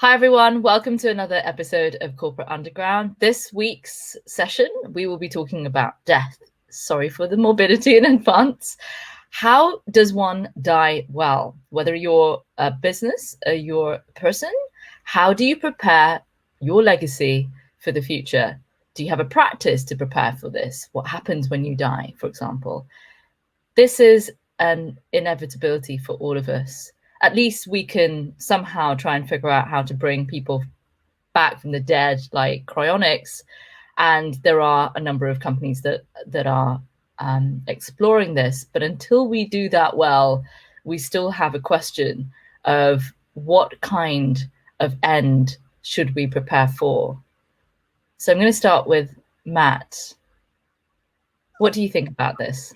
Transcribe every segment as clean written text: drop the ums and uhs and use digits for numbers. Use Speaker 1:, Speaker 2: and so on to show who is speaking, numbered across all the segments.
Speaker 1: Hi everyone, welcome to another episode of Corporate Underground. This week's session, we will be talking about death. Sorry for the morbidity in advance. How does one die well? Whether you're a business or you're a person, how do you prepare your legacy for the future? Do you have a practice to prepare for this? What happens when you die, for example? This is an inevitability for all of us. At least we can somehow try and figure out how to bring people back from the dead, like cryonics. And there are a number of companies that are exploring this. But until we do that well, we still have a question of what kind of end should we prepare for? So I'm going to start with Matt. What do you think about this?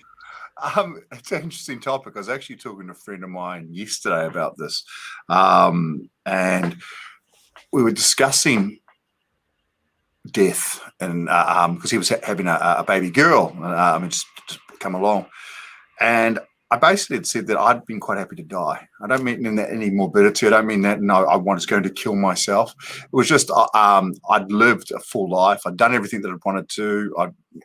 Speaker 2: It's an interesting topic. I was actually talking to a friend of mine yesterday about this, and we were discussing death, and because he was having a baby girl, just come along, and I basically had said that I'd been quite happy to die. I don't mean that any morbidity. I don't mean that I was going to kill myself. It was just I'd lived a full life. I'd done everything that I'd wanted to.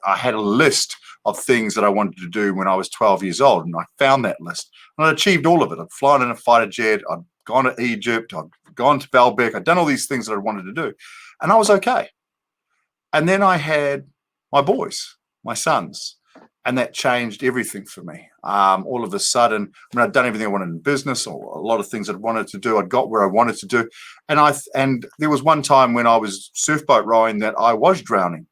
Speaker 2: I had a list of things that I wanted to do when I was 12 years old, and I found that list, and I achieved all of it. I'd flown in a fighter jet. I'd gone to Egypt. I'd gone to Baalbek. I'd done all these things that I wanted to do, and I was okay. And then I had my boys, my sons. And that changed everything for me. All of a sudden, I'd done everything I wanted in business, or a lot of things I'd wanted to do. I'd got where I wanted to do. And there was one time when I was surfboat rowing that I was drowning.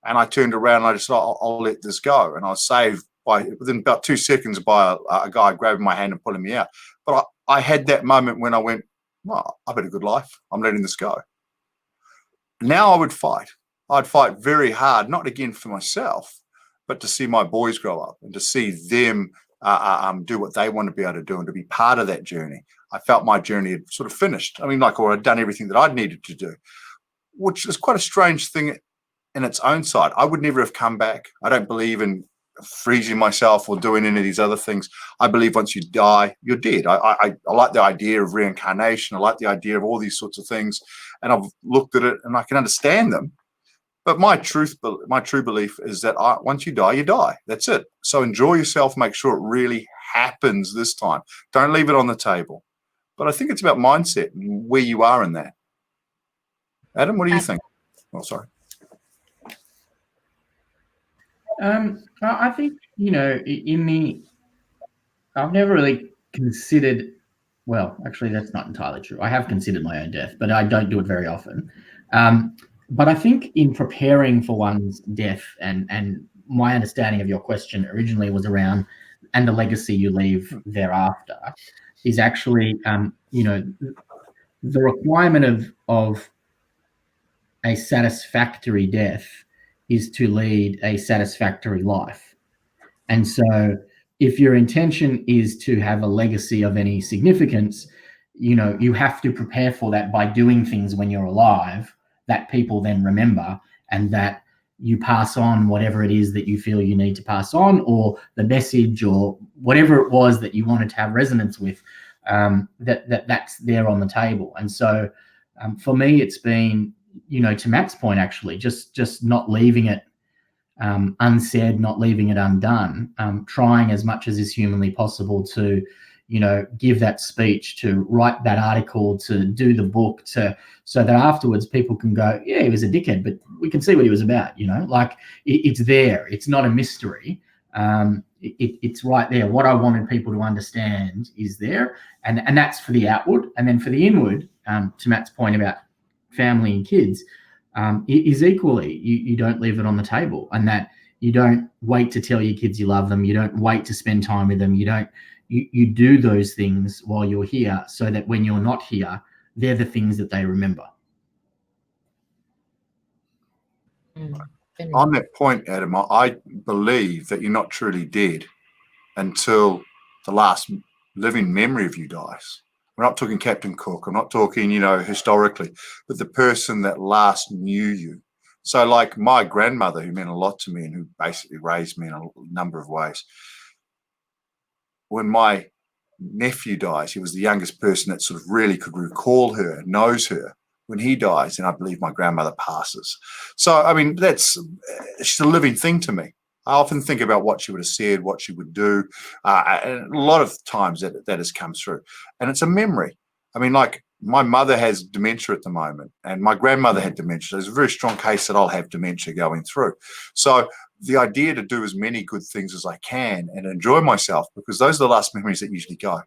Speaker 2: And I turned around and I just thought, I'll let this go. And I was saved within about 2 seconds by a guy grabbing my hand and pulling me out. But I had that moment when I went, well, I've had a good life. I'm letting this go. Now I would fight. I'd fight very hard, not again for myself, but to see my boys grow up and to see them do what they want to be able to do and to be part of that journey. I felt my journey had sort of finished. Or I'd done everything that I'd needed to do, which is quite a strange thing in its own side. I would never have come back. I don't believe in freezing myself or doing any of these other things. I believe once you die, you're dead. I like the idea of reincarnation. I like the idea of all these sorts of things. And I've looked at it and I can understand them. But my true belief is that once you die, you die. That's it. So enjoy yourself. Make sure it really happens this time. Don't leave it on the table. But I think it's about mindset and where you are in that. Adam, what do you think? Oh, sorry.
Speaker 3: I think, I've never really considered, well, actually, that's not entirely true. I have considered my own death, but I don't do it very often. But I think in preparing for one's death, and my understanding of your question originally was around, and the legacy you leave thereafter, is actually, the requirement of a satisfactory death is to lead a satisfactory life. And so if your intention is to have a legacy of any significance, you have to prepare for that by doing things when you're alive that people then remember, and that you pass on whatever it is that you feel you need to pass on, or the message, or whatever it was that you wanted to have resonance with, that's there on the table. And so for me, it's been, to Matt's point, actually, just not leaving it unsaid, not leaving it undone, trying as much as is humanly possible to, give that speech, to write that article, to do the book, so that afterwards people can go, yeah, he was a dickhead, but we can see what he was about, it's there. It's not a mystery. It's right there. What I wanted people to understand is there. And that's for the outward. And then for the inward, to Matt's point about family and kids, it is equally, you don't leave it on the table, and that you don't wait to tell your kids you love them. You don't wait to spend time with them. You do those things while you're here, so that when you're not here, they're the things that they remember.
Speaker 2: On that point, Adam, I believe that you're not truly dead until the last living memory of you dies. We're not talking Captain Cook. I'm not talking, historically, but the person that last knew you. So like my grandmother, who meant a lot to me and who basically raised me in a number of ways, when my nephew dies, he was the youngest person that sort of really could recall her, knows her. When he dies, and I believe my grandmother passes. So, I mean, she's a living thing to me. I often think about what she would have said, what she would do. And a lot of times that has come through. And it's a memory. I mean, like, my mother has dementia at the moment, and my grandmother had dementia. There's a very strong case that I'll have dementia going through. So the idea to do as many good things as I can and enjoy myself, because those are the last memories that usually go,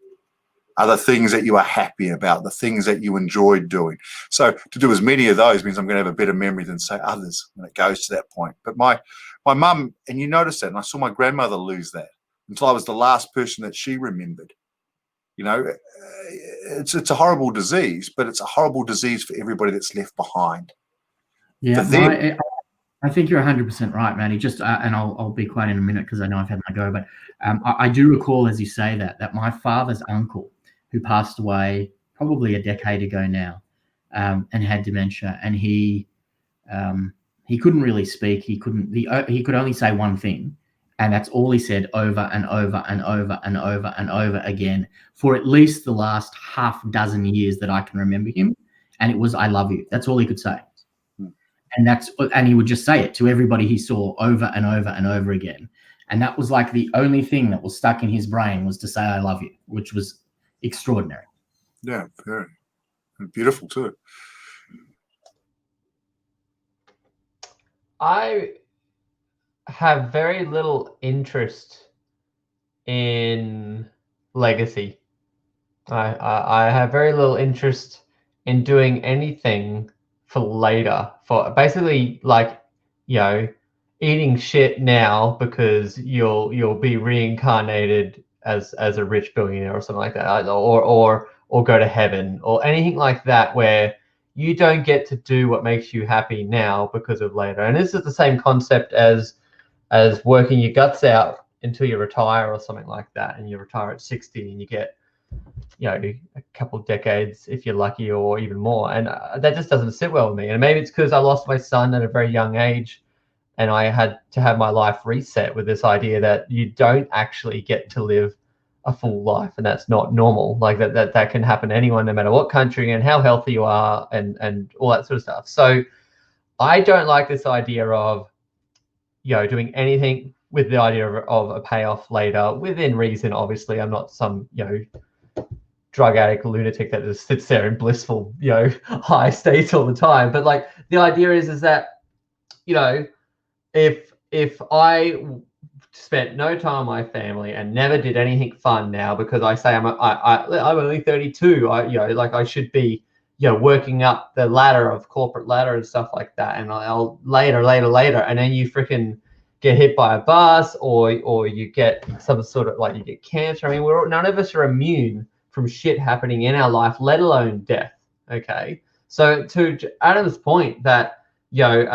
Speaker 2: are the things that you are happy about, the things that you enjoyed doing. So to do as many of those means I'm going to have a better memory than, say, others when it goes to that point. But my mum, and you notice that, and I saw my grandmother lose that until I was the last person that she remembered. You know, it's a horrible disease, but it's a horrible disease for everybody that's left behind.
Speaker 3: Yeah, I think you're 100% right, Manny. Just and I'll be quiet in a minute because I know I've had my go. But I do recall, as you say, that my father's uncle, who passed away probably a decade ago now, and had dementia, and he couldn't really speak. He could only say one thing, and that's all he said over and over and over and over and over again for at least the last half dozen years that I can remember him. And it was, "I love you." That's all he could say. And he would just say it to everybody he saw over and over and over again. And that was like the only thing that was stuck in his brain, was to say, "I love you," which was extraordinary.
Speaker 2: Yeah, very beautiful too.
Speaker 4: I have very little interest in legacy. I have very little interest in doing anything for later, for basically, like, you know, eating shit now because you'll be reincarnated as a rich billionaire or something like that, or go to heaven or anything like that, where you don't get to do what makes you happy now because of later. And this is the same concept as working your guts out until you retire or something like that, and you retire at 60 and you get, you know, a couple of decades if you're lucky, or even more. And that just doesn't sit well with me. And maybe it's because I lost my son at a very young age, and I had to have my life reset with this idea that you don't actually get to live a full life, and that's not normal. Like that can happen to anyone, no matter what country and how healthy you are, and all that sort of stuff. So I don't like this idea of, you know, doing anything with the idea of a payoff later, within reason. Obviously, I'm not some, you know, drug addict lunatic that just sits there in blissful, you know, high states all the time. But like, the idea is that, you know, if I spent no time with my family and never did anything fun now, because I say I'm only 32, you know, like, I should be, you know, working up the ladder of corporate ladder and stuff like that, and I'll later, and then you freaking get hit by a bus, or you get some sort of, like, you get cancer. I mean, none of us are immune from shit happening in our life, let alone death. Okay, so to Adam's point that, you know,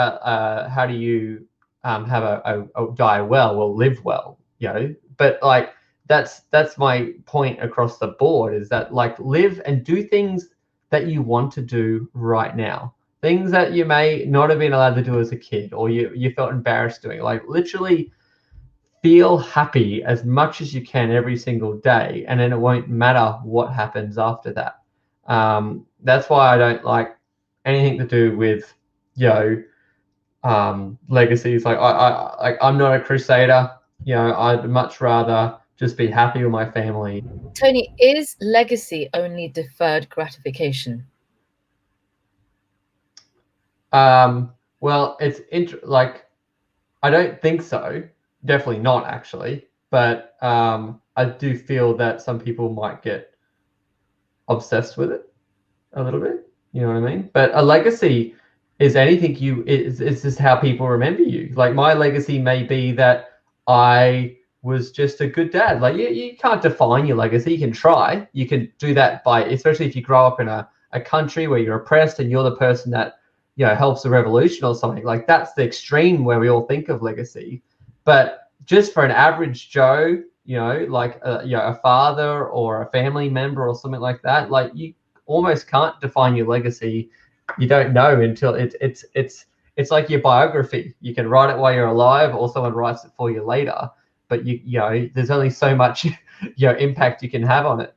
Speaker 4: how do you have a die well, or live well, you know? But like, that's my point across the board, is that, like, live and do things that you want to do right now, things that you may not have been allowed to do as a kid, or you felt embarrassed doing. Like, literally feel happy as much as you can every single day, and then it won't matter what happens after that. That's why I don't like anything to do with, you know, legacies. Like, I'm not a crusader. You know, I'd much rather just be happy with my family.
Speaker 1: Tony, is legacy only deferred gratification?
Speaker 4: Well, it's like, I don't think so. Definitely not, actually. But I do feel that some people might get obsessed with it a little bit. You know what I mean? But a legacy is anything it's just how people remember you. Like, my legacy may be that I was just a good dad. Like, you can't define your legacy. You can try. You can do that by, especially if you grow up in a country where you're oppressed and you're the person that, you know, helps the revolution or something. Like, that's the extreme where we all think of legacy. But just for an average Joe, you know, like you know, a father or a family member or something like that, like, you almost can't define your legacy. You don't know until it's like your biography. You can write it while you're alive, or someone writes it for you later. But you know, there's only so much impact you can have on it.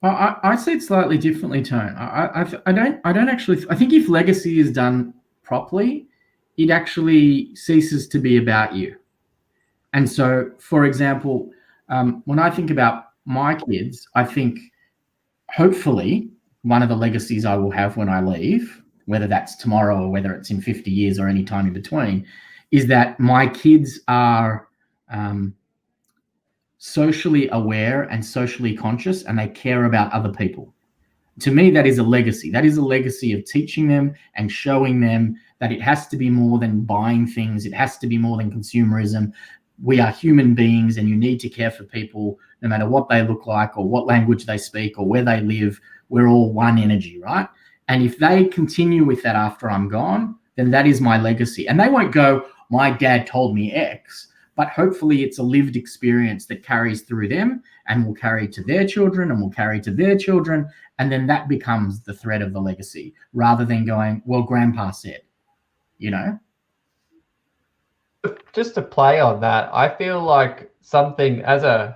Speaker 3: I see it slightly differently, Tone. I don't actually. I think if legacy is done properly, it actually ceases to be about you. And so, for example, when I think about my kids, I think hopefully one of the legacies I will have when I leave, whether that's tomorrow or whether it's in 50 years or any time in between, is that my kids are socially aware and socially conscious, and they care about other people. To me, that is a legacy. That is a legacy of teaching them and showing them that it has to be more than buying things. It has to be more than consumerism. We are human beings, and you need to care for people no matter what they look like or what language they speak or where they live. We're all one energy, right? And if they continue with that after I'm gone, then that is my legacy. And they won't go, my dad told me X, but hopefully it's a lived experience that carries through them and will carry to their children and will carry to their children. And then that becomes the thread of the legacy, rather than going, well, grandpa said,
Speaker 4: Just to play on that, I feel like something as an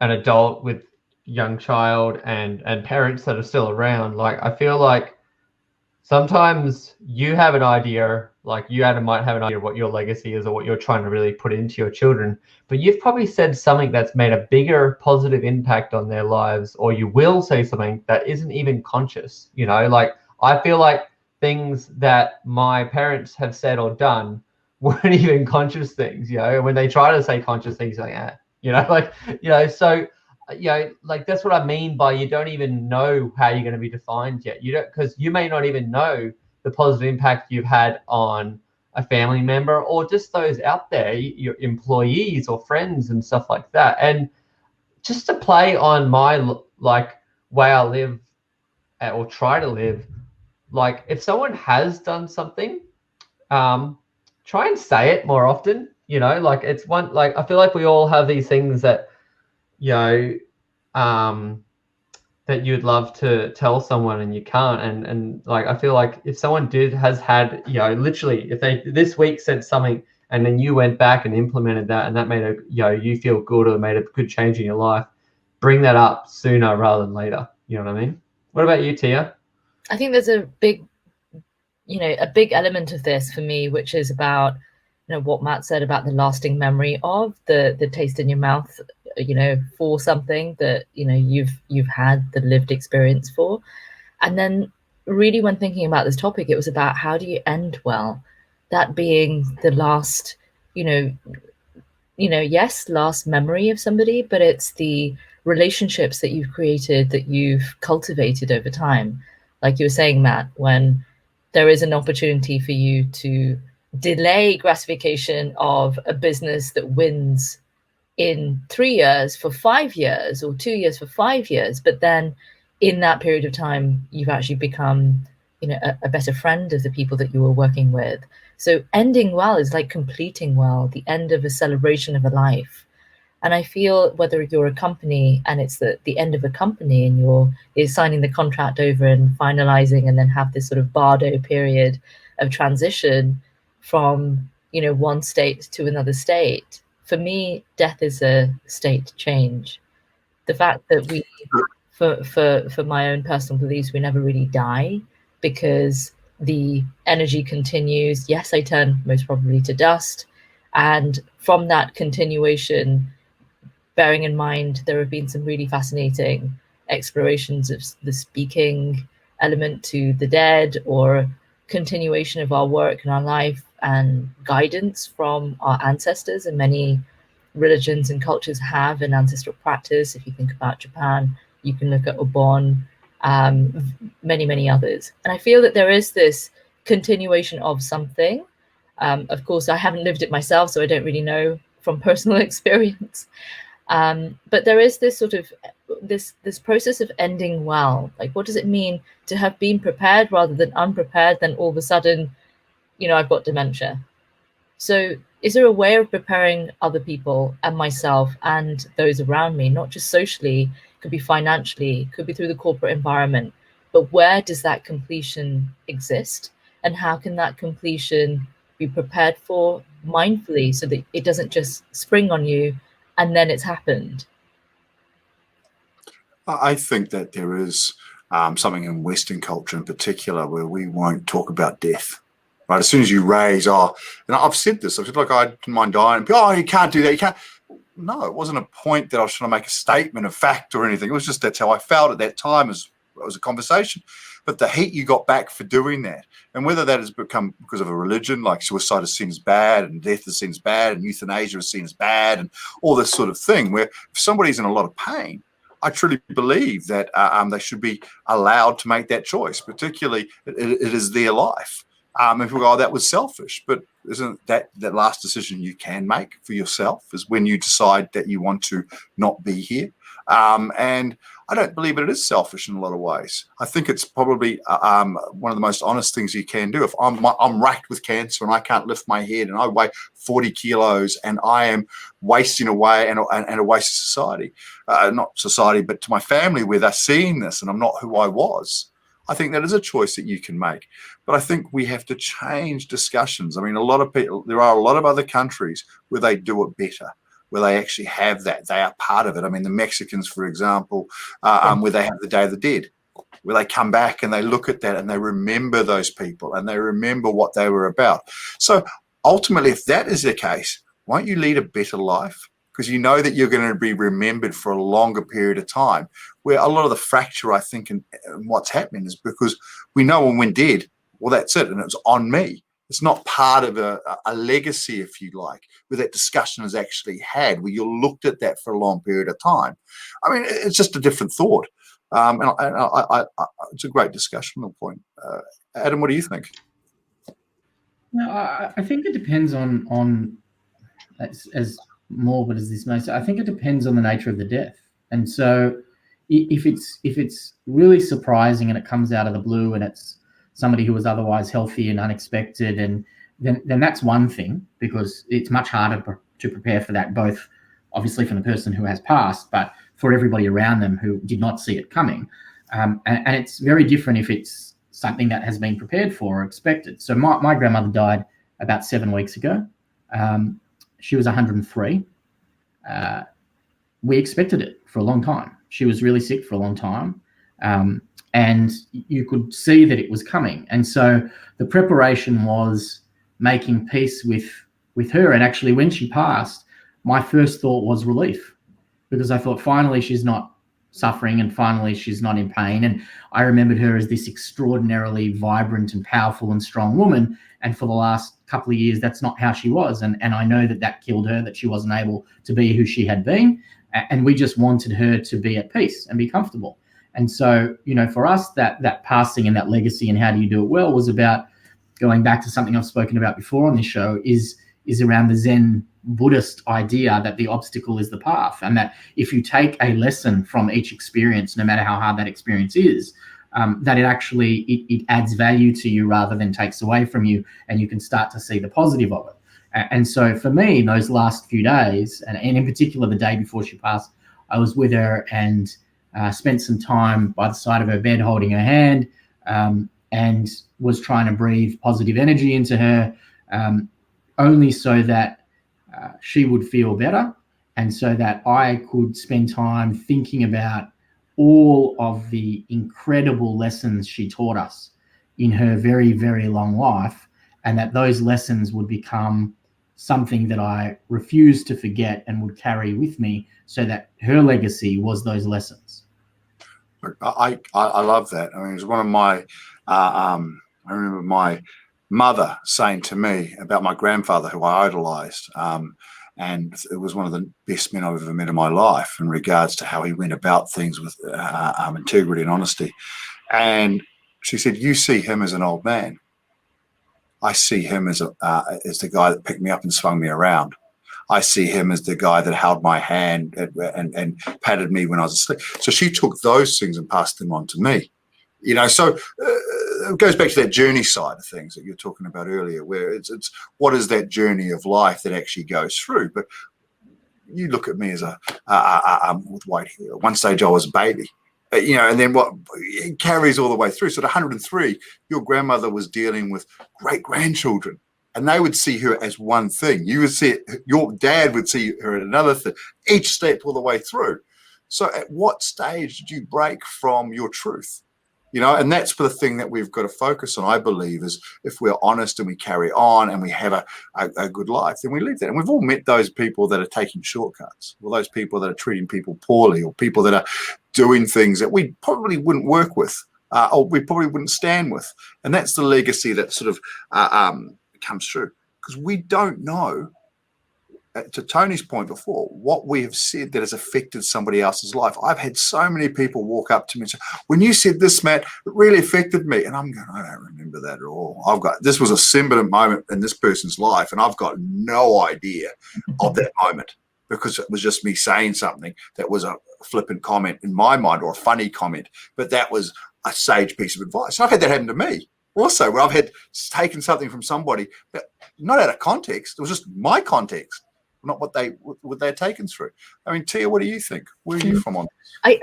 Speaker 4: adult with young child and parents that are still around, like I feel like sometimes you have an idea, like you, Adam, might have an idea of what your legacy is or what you're trying to really put into your children, but you've probably said something that's made a bigger positive impact on their lives, or you will say something that isn't even conscious. Like I feel like things that my parents have said or done weren't even conscious things. When they try to say conscious things, like so like that's what I mean by you don't even know how you're going to be defined yet. You don't, because you may not even know the positive impact you've had on a family member or just those out there, your employees or friends and stuff like that. And just to play on my way I live or try to live, like if someone has done something, try and say it more often. Like it's one, like I feel like we all have these things that that you'd love to tell someone and you can't, and like I feel like if someone has had literally, if they this week said something and then you went back and implemented that and that made you feel good or made a good change in your life, bring that up sooner rather than later. You know what I mean? What about you, Tia?
Speaker 1: I think there's a big element of this for me, which is about what Matt said about the lasting memory of the taste in your mouth, for something that you've had the lived experience for. And then really, when thinking about this topic, it was about how do you end well, that being the last yes, last memory of somebody, but it's the relationships that you've created, that you've cultivated over time. Like you were saying, Matt, when there is an opportunity for you to delay gratification of a business that wins in 3 years for 5 years, or 2 years for 5 years, but then in that period of time you've actually become a better friend of the people that you were working with. So ending well is like completing well, the end of a celebration of a life. And I feel whether you're a company and it's the end of a company and you're signing the contract over and finalizing, and then have this sort of bardo period of transition from one state to another state. For me, death is a state change. The fact that we, for my own personal beliefs, we never really die, because the energy continues. Yes, I turn most probably to dust. And from that continuation, bearing in mind there have been some really fascinating explorations of the speaking element to the dead, or continuation of our work and our life and guidance from our ancestors. And many religions and cultures have an ancestral practice. If you think about Japan, you can look at Obon, many others. And I feel that there is this continuation of something. Of course, I haven't lived it myself, so I don't really know from personal experience. But there is this sort of this process of ending well. Like, what does it mean to have been prepared rather than unprepared? Then all of a sudden, I've got dementia. So is there a way of preparing other people and myself and those around me, not just socially, could be financially, could be through the corporate environment, but where does that completion exist? And how can that completion be prepared for mindfully so that it doesn't just spring on you and then it's happened?
Speaker 2: I think that there is something in Western culture in particular where we won't talk about death. Right, as soon as you raise, and I've said this, I've said, like, I didn't mind dying. You can't do that. You can't. No, it wasn't a point that I was trying to make a statement of fact or anything. It was just that's how I felt at that time. It was a conversation. But the heat you got back for doing that, and whether that has become because of a religion, like suicide is seen as bad and death is seen as bad and euthanasia is seen as bad and all this sort of thing, where if somebody's in a lot of pain, I truly believe that they should be allowed to make that choice, particularly it is their life. If we go, that was selfish, but isn't that last decision you can make for yourself is when you decide that you want to not be here? And I don't believe it is selfish in a lot of ways. I think it's probably one of the most honest things you can do. If I'm racked with cancer and I can't lift my head and I weigh 40 kilos and I am wasting away and a waste of society, not society, but to my family where they're seeing this and I'm not who I was. I think that is a choice that you can make. But I think we have to change discussions. I mean, there are a lot of other countries where they do it better, where they actually have that. They are part of it. I mean, the Mexicans, for example, where they have the Day of the Dead, where they come back and they look at that and they remember those people and they remember what they were about. So ultimately, if that is the case, won't you lead a better life? Because you know that you're going to be remembered for a longer period of time. Where a lot of the fracture, I think, and what's happening is because we know when we're dead, well, that's it, and it's on me. It's not part of a legacy, if you like, where that discussion is actually had, where you looked at that for a long period of time. I mean, it's just a different thought. It's a great discussional point. Adam, what do you think?
Speaker 3: No, I think it depends on as morbid as this may sound, I think it depends on the nature of the death. And so if it's really surprising and it comes out of the blue and it's somebody who was otherwise healthy and unexpected, and then that's one thing, because it's much harder to prepare for that, both obviously for the person who has passed, but for everybody around them who did not see it coming. And it's very different if it's something that has been prepared for or expected. So my grandmother died about 7 weeks ago. She was 103. We expected it for a long time. She was really sick for a long time. And you could see that it was coming. And so the preparation was making peace with her. And actually, when she passed, my first thought was relief, because I thought finally she's not suffering and finally she's not in pain. And I remembered her as this extraordinarily vibrant and powerful and strong woman. And for the last couple of years, that's not how she was. And I know that killed her, that she wasn't able to be who she had been. And we just wanted her to be at peace and be comfortable. And so, for us, that passing and that legacy and how do you do it well was about going back to something I've spoken about before on this show is around the Zen Buddhist idea that the obstacle is the path, and that if you take a lesson from each experience, no matter how hard that experience is, that it adds value to you rather than takes away from you, and you can start to see the positive of it. And so for me, those last few days, and in particular the day before she passed, I was with her and spent some time by the side of her bed holding her hand, and was trying to breathe positive energy into her, only so that she would feel better, and so that I could spend time thinking about all of the incredible lessons she taught us in her very, very long life, and that those lessons would become something that I refused to forget and would carry with me, so that her legacy was those lessons.
Speaker 2: I love that. I mean, it was one of my, I remember my mother saying to me about my grandfather, who I idolized, and it was one of the best men I've ever met in my life in regards to how he went about things with integrity and honesty. And she said, "You see him as an old man. I see him as the guy that picked me up and swung me around. I see him as the guy that held my hand and patted me when I was asleep." So she took those things and passed them on to me. So it goes back to that journey side of things that you're talking about earlier, where it's what is that journey of life that actually goes through. But you look at me as with white hair. At one stage I was a baby, and then what it carries all the way through. So at 103, your grandmother was dealing with great grandchildren and they would see her as one thing. You would see it, your dad would see her at another thing, each step all the way through. So at what stage did you break from your truth? You know, and that's the thing that we've got to focus on, I believe, is if we're honest and we carry on and we have a good life, then we live that. And we've all met those people that are taking shortcuts, or those people that are treating people poorly, or people that are doing things that we probably wouldn't work with, or we probably wouldn't stand with. And that's the legacy that sort of comes through, because we don't know, to Tony's point before, what we have said that has affected somebody else's life. I've had so many people walk up to me and say, when you said this, Matt, it really affected me. And I'm going, I don't remember that at all. This was a similar moment in this person's life, and I've got no idea of that moment, because it was just me saying something that was a flippant comment in my mind, or a funny comment, but that was a sage piece of advice. And I've had that happen to me also, where I've had taken something from somebody, but not out of context. It was just my context, not what they're taken through. I mean, Tia, what do you think? Where are you from on this?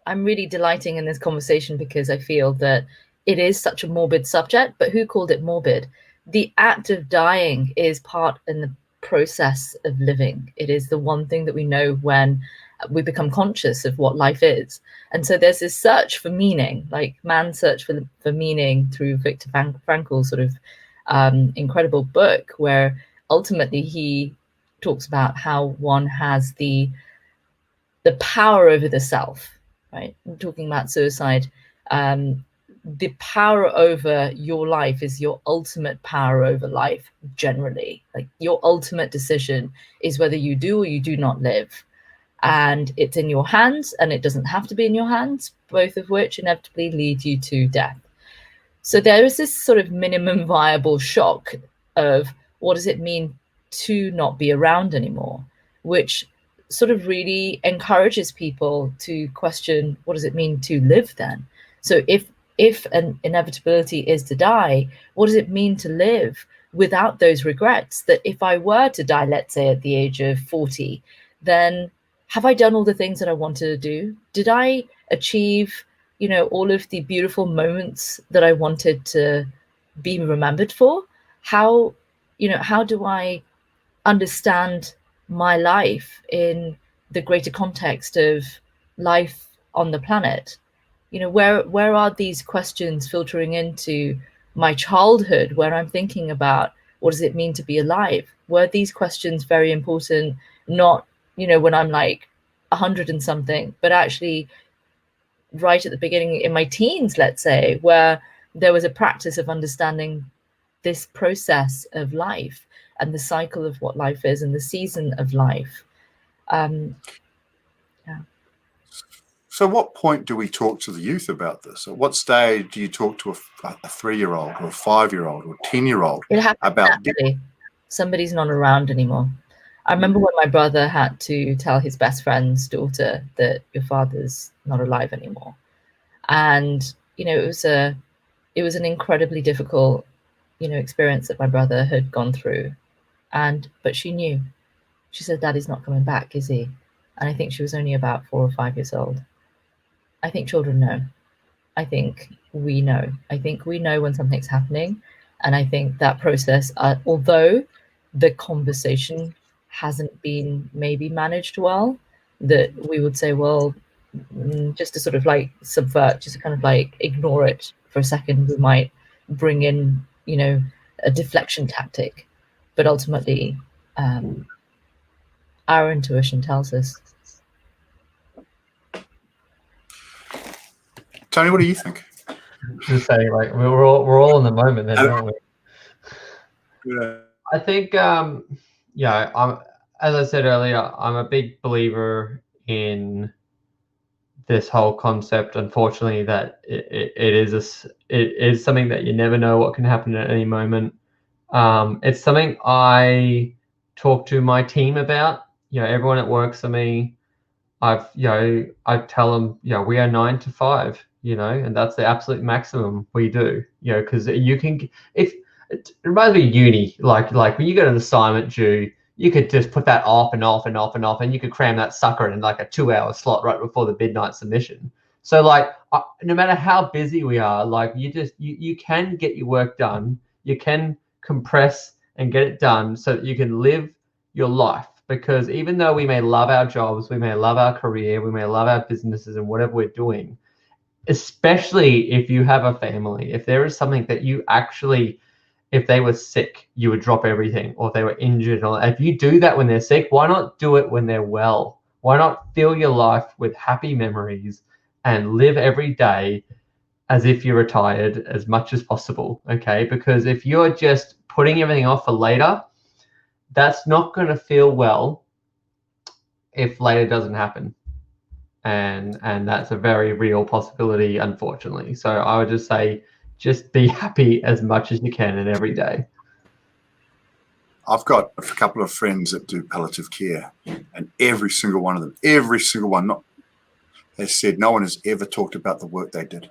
Speaker 1: I'm really delighting in this conversation, because I feel that it is such a morbid subject, but who called it morbid? The act of dying is part in the process of living. It is the one thing that we know when we become conscious of what life is. And so there's this search for meaning, like man's search for meaning through Viktor Frankl's sort of incredible book, where ultimately he talks about how one has the power over the self, right? I'm talking about suicide. The power over your life is your ultimate power over life generally. Like, your ultimate decision is whether you do or you do not live. And it's in your hands, and it doesn't have to be in your hands, both of which inevitably lead you to death. So there is this sort of minimum viable shock of, what does it mean to not be around anymore, which sort of really encourages people to question, what does it mean to live then? So if an inevitability is to die, what does it mean to live without those regrets? That if I were to die, let's say at the age of 40, then have I done all the things that I wanted to do? Did I achieve, all of the beautiful moments that I wanted to be remembered for? How do I understand my life in the greater context of life on the planet? Where are these questions filtering into my childhood, where I'm thinking about, what does it mean to be alive? Were these questions very important, not, when I'm like 100 and something, but actually right at the beginning in my teens, let's say, where there was a practice of understanding this process of life and the cycle of what life is and the season of life.
Speaker 2: So what point do we talk to the youth about this? At what stage do you talk to a 3-year-old or a 5-year-old or a 10-year-old about
Speaker 1: death? Somebody's not around anymore. I remember when my brother had to tell his best friend's daughter that your father's not alive anymore. And, it was an incredibly difficult, experience that my brother had gone through. But she knew. She said, Daddy's not coming back, is he? And I think she was only about 4 or 5 years old. I think children know. I think we know. I think we know when something's happening. And I think that process, although the conversation hasn't been maybe managed well, that we would say, well, just to sort of like subvert, just to kind of like ignore it for a second, we might bring in, a deflection tactic. But ultimately, our intuition tells us.
Speaker 2: Tony, what do you think?
Speaker 4: Just saying, like, we're all in the moment then, aren't we?
Speaker 2: Yeah.
Speaker 4: I think, I'm, as I said earlier, I'm a big believer in this whole concept. Unfortunately, that it is something that you never know what can happen at any moment. It's something I talk to my team about. Everyone that works for me, I tell them, we are 9 to 5, and that's the absolute maximum we do, because you can, if it reminds me of uni, like when you got an assignment due, you could just put that off and off and off and off, and you could cram that sucker in like a 2-hour slot right before the midnight submission. So like, no matter how busy we are, like you can get your work done you can compress and get it done so that you can live your life. Because even though we may love our jobs, we may love our career, we may love our businesses and whatever we're doing, especially if you have a family, if there is something that you actually, if they were sick, you would drop everything, or if they were injured, or if you do that when they're sick, why not do it when they're well? Why not fill your life with happy memories and live every day as if you're retired as much as possible, okay? Because if you're just putting everything off for later, that's not going to feel well if later doesn't happen. And that's a very real possibility, unfortunately. So I would just say, just be happy as much as you can in every day.
Speaker 2: I've got a couple of friends that do palliative care, and every single one of them, has said no one has ever talked about the work they did.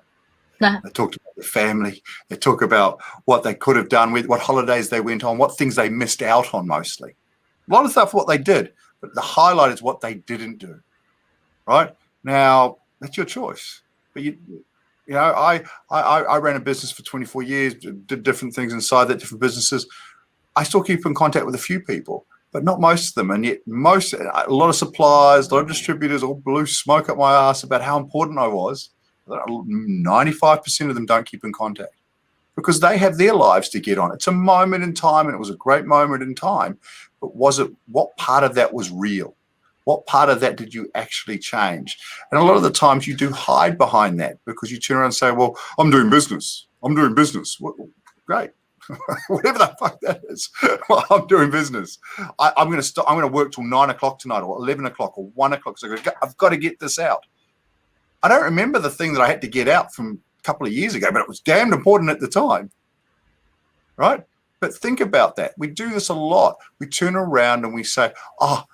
Speaker 1: Nah.
Speaker 2: They talked about their family. They talk about what they could have done with, what holidays they went on, what things they missed out on mostly. A lot of stuff what they did, but the highlight is what they didn't do. Right? Now, that's your choice. But I ran a business for 24 years, did different things inside that, different businesses. I still keep in contact with a few people, but not most of them. And yet a lot of suppliers, a lot of distributors all blew smoke up my ass about how important I was. 95% of them don't keep in contact because they have their lives to get on. It's a moment in time, and it was a great moment in time. But what part of that was real? What part of that did you actually change? And a lot of the times you do hide behind that because you turn around and say, well, I'm doing business. Well, great. Whatever the fuck that is. Well, I'm doing business. I'm going to work till 9 o'clock tonight, or 11 o'clock, or 1 o'clock. So I've got to get this out. I don't remember the thing that I had to get out from a couple of years ago, but it was damned important at the time. Right? But think about that. We do this a lot. We turn around and we say, oh,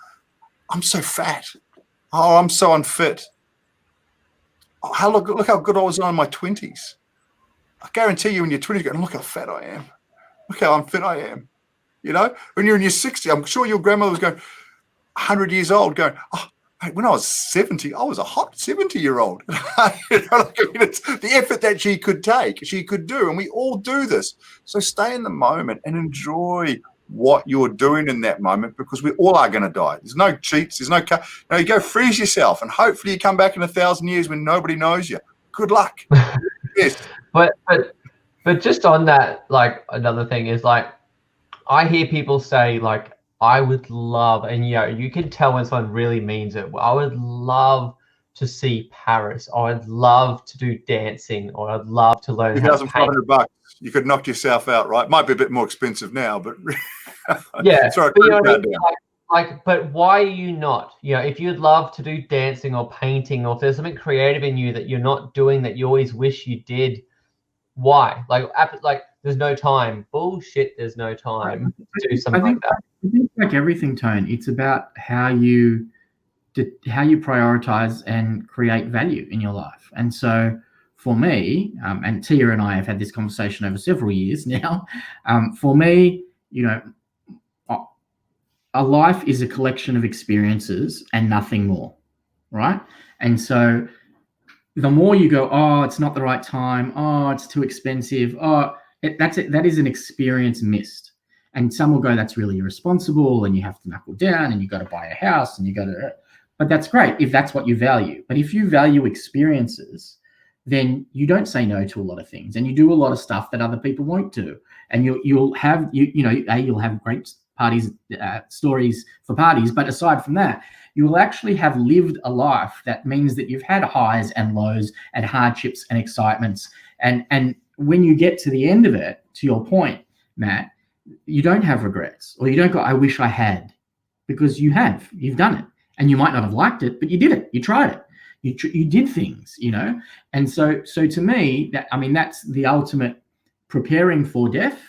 Speaker 2: I'm so fat. Oh, I'm so unfit. Oh, look how good I was in my 20s. I guarantee you in your 20s, you're going, look how fat I am. Look how unfit I am. You know, when you're in your 60s, I'm sure your grandmother was going 100 years old going, oh, mate, when I was 70, I was a hot 70-year-old. It's the effort that she could take, she could do, and we all do this. So stay in the moment and enjoy what you're doing in that moment, because we all are going to die. There's no cheats. There's no you go freeze yourself, and hopefully you come back in 1,000 years when nobody knows you. Good luck. Yes.
Speaker 4: But just on that, like, another thing is, like, I hear people say, like, I would love, and you can tell when someone really means it. I would love to see Paris. I would love to do dancing, or I'd love to learn how to paint.
Speaker 2: $2,500. You could knock yourself out, right? Might be a bit more expensive now, but
Speaker 4: yeah.
Speaker 2: Sorry,
Speaker 4: but, I mean, but why are you not? If you'd love to do dancing or painting, or if there's something creative in you that you're not doing that you always wish you did, why? Like there's no time. Bullshit. There's no time to do something like that.
Speaker 3: I think, like everything, Tone, it's about how you prioritize and create value in your life. And so for me, and Tia and I have had this conversation over several years now, for me, a life is a collection of experiences and nothing more, right? And so the more you go, oh, it's not the right time, oh, it's too expensive, that is an experience missed. And some will go, that's really irresponsible, and you have to knuckle down, and you got to buy a house, and but that's great if that's what you value. But if you value experiences, then you don't say no to a lot of things, and you do a lot of stuff that other people won't do. And you'll have great parties, stories for parties. But aside from that, you will actually have lived a life that means that you've had highs and lows and hardships and excitements. And when you get to the end of it, to your point, Matt, you don't have regrets, or you don't go, I wish I had, because you've done it. And you might not have liked it, but you did it. You tried it. You did things, And so to me, that's the ultimate preparing for death,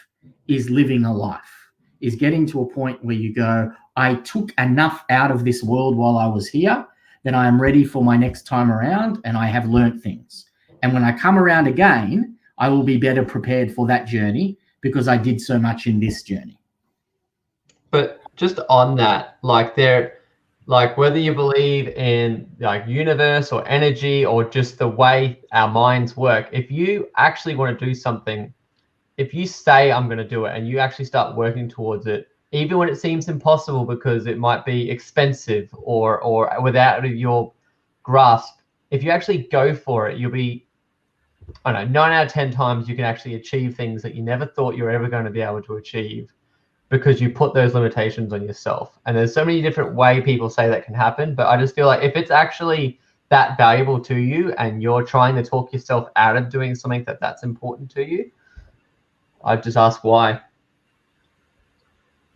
Speaker 3: is living a life, is getting to a point where you go, I took enough out of this world while I was here that I am ready for my next time around, and I have learnt things. And when I come around again, I will be better prepared for that journey because I did so much in this journey.
Speaker 4: But just on that, whether you believe in universe or energy or just the way our minds work, if you actually want to do something if you say I'm going to do it and you actually start working towards it, even when it seems impossible because it might be expensive or without your grasp, if you actually go for it, you'll be, I don't know, 9 out of 10 times you can actually achieve things that you never thought you were ever going to be able to achieve because you put those limitations on yourself. And there's so many different ways people say that can happen, but I just feel like if it's actually that valuable to you and you're trying to talk yourself out of doing something that's important to you, I'd just ask why.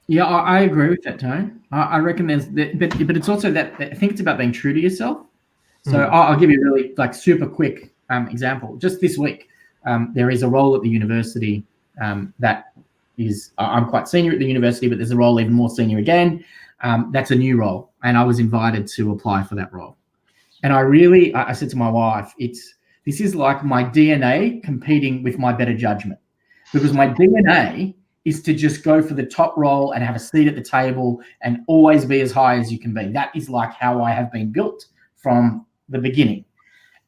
Speaker 3: Yeah, I agree with that, Tony. I reckon there's, but it's also that I think it's about being true to yourself. So I'll give you a really super quick example. Just this week, there is a role at the university that is, I'm quite senior at the university, but there's a role even more senior again. That's a new role, and I was invited to apply for that role. And I said to my wife, this is like my DNA competing with my better judgment, because my DNA is to just go for the top role and have a seat at the table and always be as high as you can be. That is like how I have been built from the beginning.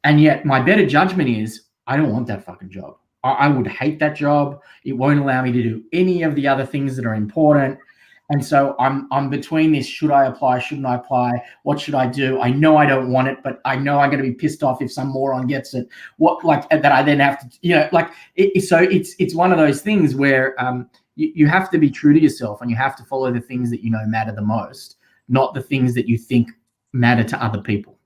Speaker 3: And yet my better judgment is, I don't want that fucking job. I would hate that job. It won't allow me to do any of the other things that are important. And so I'm between this, should I apply, shouldn't I apply? What should I do? I know I don't want it, but I know I'm going to be pissed off if some moron gets it. What, like, that I then have to, so it's one of those things where you have to be true to yourself, and you have to follow the things that you know matter the most, not the things that you think matter to other people.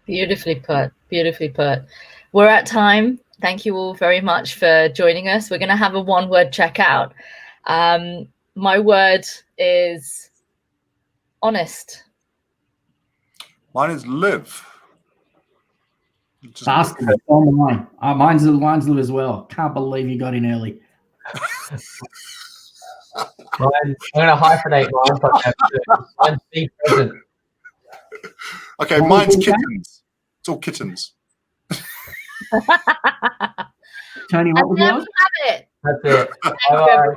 Speaker 1: Beautifully put. Beautifully put. We're at time. Thank you all very much for joining us. We're going to have a one-word checkout. My word is honest.
Speaker 2: Mine is live.
Speaker 3: Bastard. On mine. Mine's live as well. Can't believe you got in early.
Speaker 4: I'm going to hyphenate mine. Mine's be present.
Speaker 2: Okay, mine's kittens. It's all kittens.
Speaker 3: Tony, what was yours?
Speaker 1: Have it.
Speaker 4: That's it. Bye-bye.